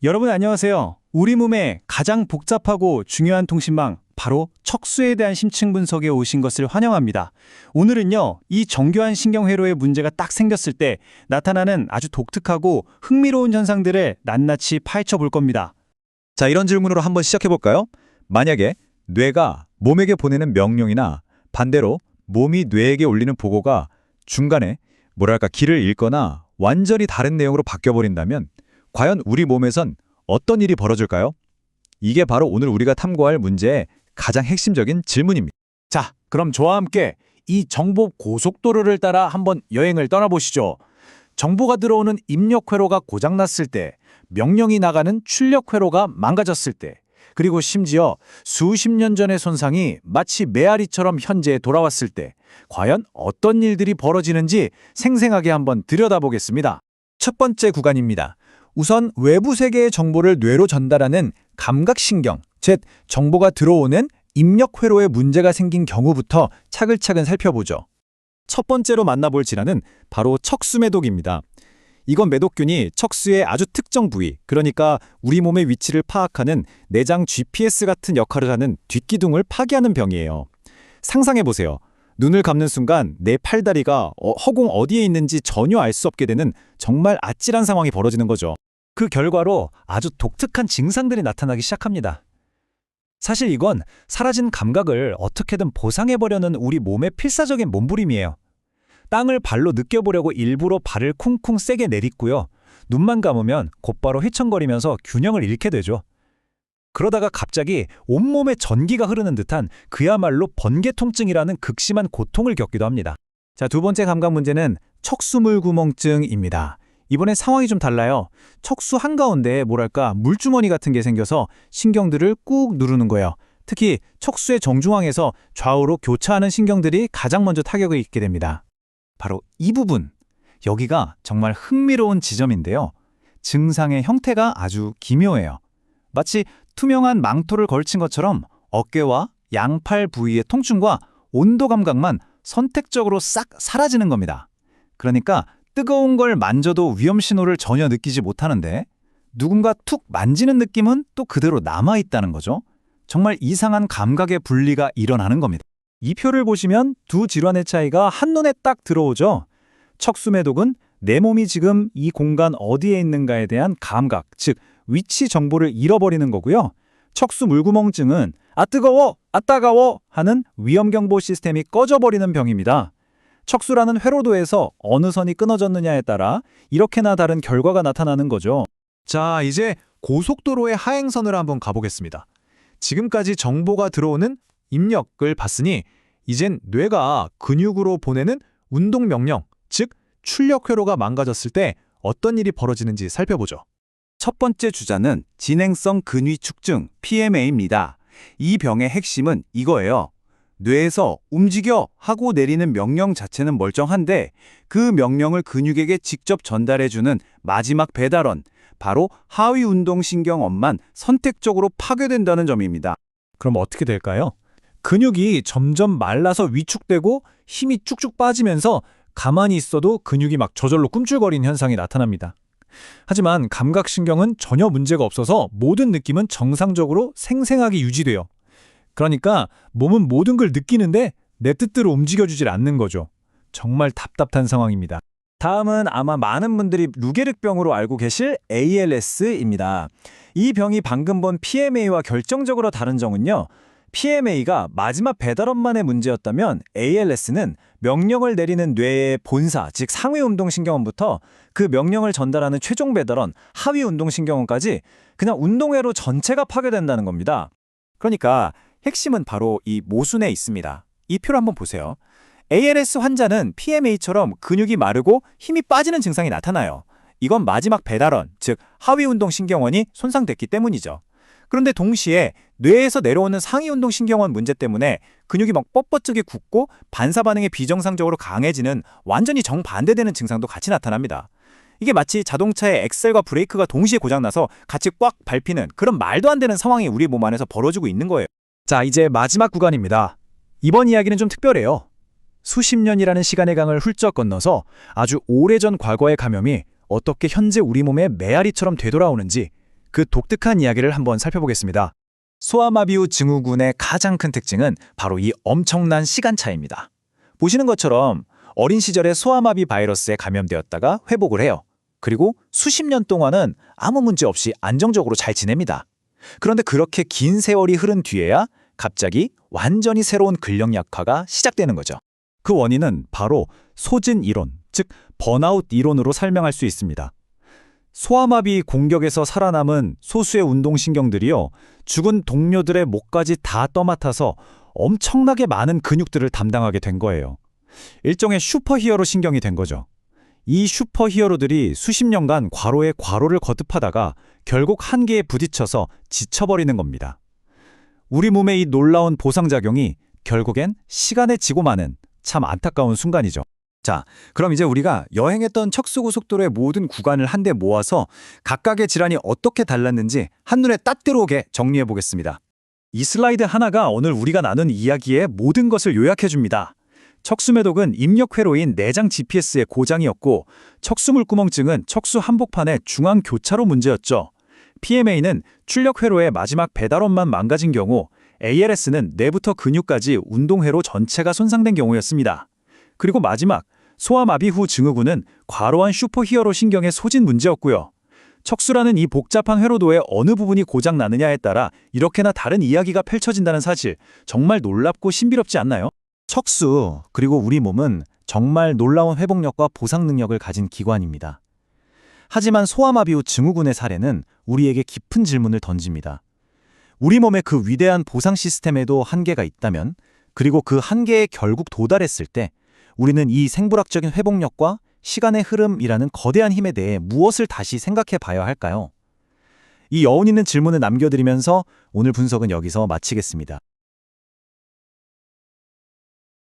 여러분 안녕하세요. 우리 몸의 가장 복잡하고 중요한 통신망, 바로 척수에 대한 심층 분석에 오신 것을 환영합니다. 오늘은요, 이 정교한 신경회로에 문제가 딱 생겼을 때 나타나는 아주 독특하고 흥미로운 현상들을 낱낱이 파헤쳐 볼 겁니다. 자, 이런 질문으로 한번 시작해 볼까요? 만약에 뇌가 몸에게 보내는 명령이나 반대로 몸이 뇌에게 올리는 보고가 중간에 길을 잃거나 완전히 다른 내용으로 바뀌어버린다면 과연 우리 몸에선 어떤 일이 벌어질까요? 이게 바로 오늘 우리가 탐구할 문제의 가장 핵심적인 질문입니다. 자, 그럼 저와 함께 이 정보 고속도로를 따라 한번 여행을 떠나보시죠. 정보가 들어오는 입력회로가 고장났을 때, 명령이 나가는 출력회로가 망가졌을 때, 그리고 심지어 수십 년 전의 손상이 마치 메아리처럼 현재에 돌아왔을 때 과연 어떤 일들이 벌어지는지 생생하게 한번 들여다보겠습니다. 첫 번째 구간입니다. 우선 외부 세계의 정보를 뇌로 전달하는 감각신경, 즉 정보가 들어오는 입력 회로에 문제가 생긴 경우부터 차근차근 살펴보죠. 첫 번째로 만나볼 질환은 바로 척수매독입니다. 이건 매독균이 척수의 아주 특정 부위, 그러니까 우리 몸의 위치를 파악하는 내장 GPS 같은 역할을 하는 뒷기둥을 파괴하는 병이에요. 상상해보세요. 눈을 감는 순간 내 팔다리가 허공 어디에 있는지 전혀 알 수 없게 되는 정말 아찔한 상황이 벌어지는 거죠. 그 결과로 아주 독특한 증상들이 나타나기 시작합니다. 사실 이건 사라진 감각을 어떻게든 보상해보려는 우리 몸의 필사적인 몸부림이에요. 땅을 발로 느껴보려고 일부러 발을 쿵쿵 세게 내딛고요. 눈만 감으면 곧바로 휘청거리면서 균형을 잃게 되죠. 그러다가 갑자기 온몸에 전기가 흐르는 듯한 그야말로 번개 통증이라는 극심한 고통을 겪기도 합니다. 자, 두 번째 감각 문제는 척수물구멍증입니다. 이번엔 상황이 좀 달라요. 척수 한가운데에 물주머니 같은 게 생겨서 신경들을 꾹 누르는 거예요. 특히 척수의 정중앙에서 좌우로 교차하는 신경들이 가장 먼저 타격을 입게 됩니다. 바로 이 부분, 여기가 정말 흥미로운 지점인데요. 증상의 형태가 아주 기묘해요. 마치 투명한 망토를 걸친 것처럼 어깨와 양팔 부위의 통증과 온도 감각만 선택적으로 싹 사라지는 겁니다. 그러니까 뜨거운 걸 만져도 위험 신호를 전혀 느끼지 못하는데 누군가 툭 만지는 느낌은 또 그대로 남아있다는 거죠. 정말 이상한 감각의 분리가 일어나는 겁니다. 이 표를 보시면 두 질환의 차이가 한눈에 딱 들어오죠. 척수매독은 내 몸이 지금 이 공간 어디에 있는가에 대한 감각, 즉 위치 정보를 잃어버리는 거고요. 척수물구멍증은 아 뜨거워, 아 따가워 하는 위험경보 시스템이 꺼져버리는 병입니다. 척수라는 회로도에서 어느 선이 끊어졌느냐에 따라 이렇게나 다른 결과가 나타나는 거죠. 자, 이제 고속도로의 하행선으로 한번 가보겠습니다. 지금까지 정보가 들어오는 입력을 봤으니 이젠 뇌가 근육으로 보내는 운동 명령, 즉 출력 회로가 망가졌을 때 어떤 일이 벌어지는지 살펴보죠. 첫 번째 주자는 진행성 근위축증 PMA입니다. 이 병의 핵심은 이거예요. 뇌에서 움직여 하고 내리는 명령 자체는 멀쩡한데 그 명령을 근육에게 직접 전달해주는 마지막 배달원, 바로 하위운동신경원만 선택적으로 파괴된다는 점입니다. 그럼 어떻게 될까요? 근육이 점점 말라서 위축되고 힘이 쭉쭉 빠지면서 가만히 있어도 근육이 막 저절로 꿈틀거리는 현상이 나타납니다. 하지만 감각신경은 전혀 문제가 없어서 모든 느낌은 정상적으로 생생하게 유지돼요. 그러니까 몸은 모든 걸 느끼는데 내 뜻대로 움직여주질 않는 거죠. 정말 답답한 상황입니다. 다음은 아마 많은 분들이 루게릭병으로 알고 계실 ALS입니다. 이 병이 방금 본 PMA와 결정적으로 다른 점은요. PMA가 마지막 배달원만의 문제였다면 ALS는 명령을 내리는 뇌의 본사, 즉 상위운동신경원부터 그 명령을 전달하는 최종 배달원, 하위운동신경원까지 그냥 운동회로 전체가 파괴된다는 겁니다. 그러니까 핵심은 바로 이 모순에 있습니다. 이 표를 한번 보세요. ALS 환자는 PMA처럼 근육이 마르고 힘이 빠지는 증상이 나타나요. 이건 마지막 배달원, 즉 하위운동신경원이 손상됐기 때문이죠. 그런데 동시에 뇌에서 내려오는 상위운동신경원 문제 때문에 근육이 막 뻣뻣하게 굳고 반사반응이 비정상적으로 강해지는 완전히 정반대되는 증상도 같이 나타납니다. 이게 마치 자동차의 엑셀과 브레이크가 동시에 고장나서 같이 꽉 밟히는 그런 말도 안 되는 상황이 우리 몸 안에서 벌어지고 있는 거예요. 자, 이제 마지막 구간입니다. 이번 이야기는 좀 특별해요. 수십 년이라는 시간의 강을 훌쩍 건너서 아주 오래전 과거의 감염이 어떻게 현재 우리 몸의 메아리처럼 되돌아오는지, 그 독특한 이야기를 한번 살펴보겠습니다. 소아마비 후 증후군의 가장 큰 특징은 바로 이 엄청난 시간차입니다. 보시는 것처럼 어린 시절에 소아마비 바이러스에 감염되었다가 회복을 해요. 그리고 수십 년 동안은 아무 문제 없이 안정적으로 잘 지냅니다. 그런데 그렇게 긴 세월이 흐른 뒤에야 갑자기 완전히 새로운 근력 약화가 시작되는 거죠. 그 원인은 바로 소진 이론, 즉 번아웃 이론으로 설명할 수 있습니다. 소아마비 공격에서 살아남은 소수의 운동신경들이요, 죽은 동료들의 목까지 다 떠맡아서 엄청나게 많은 근육들을 담당하게 된 거예요. 일종의 슈퍼히어로 신경이 된 거죠. 이 슈퍼히어로들이 수십 년간 과로에 과로를 거듭하다가 결국 한계에 부딪혀서 지쳐버리는 겁니다. 우리 몸의 이 놀라운 보상작용이 결국엔 시간에 지고 마는 참 안타까운 순간이죠. 자, 그럼 이제 우리가 여행했던 척수고속도로의 모든 구간을 한데 모아서 각각의 질환이 어떻게 달랐는지 한눈에 딱 들어오게 정리해 보겠습니다. 이 슬라이드 하나가 오늘 우리가 나눈 이야기의 모든 것을 요약해 줍니다. 척수매독은 입력회로인 내장 GPS의 고장이었고, 척수물구멍증은 척수 한복판의 중앙 교차로 문제였죠. PMA는 출력회로의 마지막 배달원만 망가진 경우, ALS는 뇌부터 근육까지 운동회로 전체가 손상된 경우였습니다. 그리고 마지막, 소아마비 후 증후군은 과로한 슈퍼히어로 신경의 소진 문제였고요. 척수라는 이 복잡한 회로도의 어느 부분이 고장나느냐에 따라 이렇게나 다른 이야기가 펼쳐진다는 사실, 정말 놀랍고 신비롭지 않나요? 척수, 그리고 우리 몸은 정말 놀라운 회복력과 보상 능력을 가진 기관입니다. 하지만 소아마비 후 증후군의 사례는 우리에게 깊은 질문을 던집니다. 우리 몸의 그 위대한 보상 시스템에도 한계가 있다면, 그리고 그 한계에 결국 도달했을 때 우리는 이 생물학적인 회복력과 시간의 흐름이라는 거대한 힘에 대해 무엇을 다시 생각해 봐야 할까요? 이 여운 있는 질문을 남겨드리면서 오늘 분석은 여기서 마치겠습니다.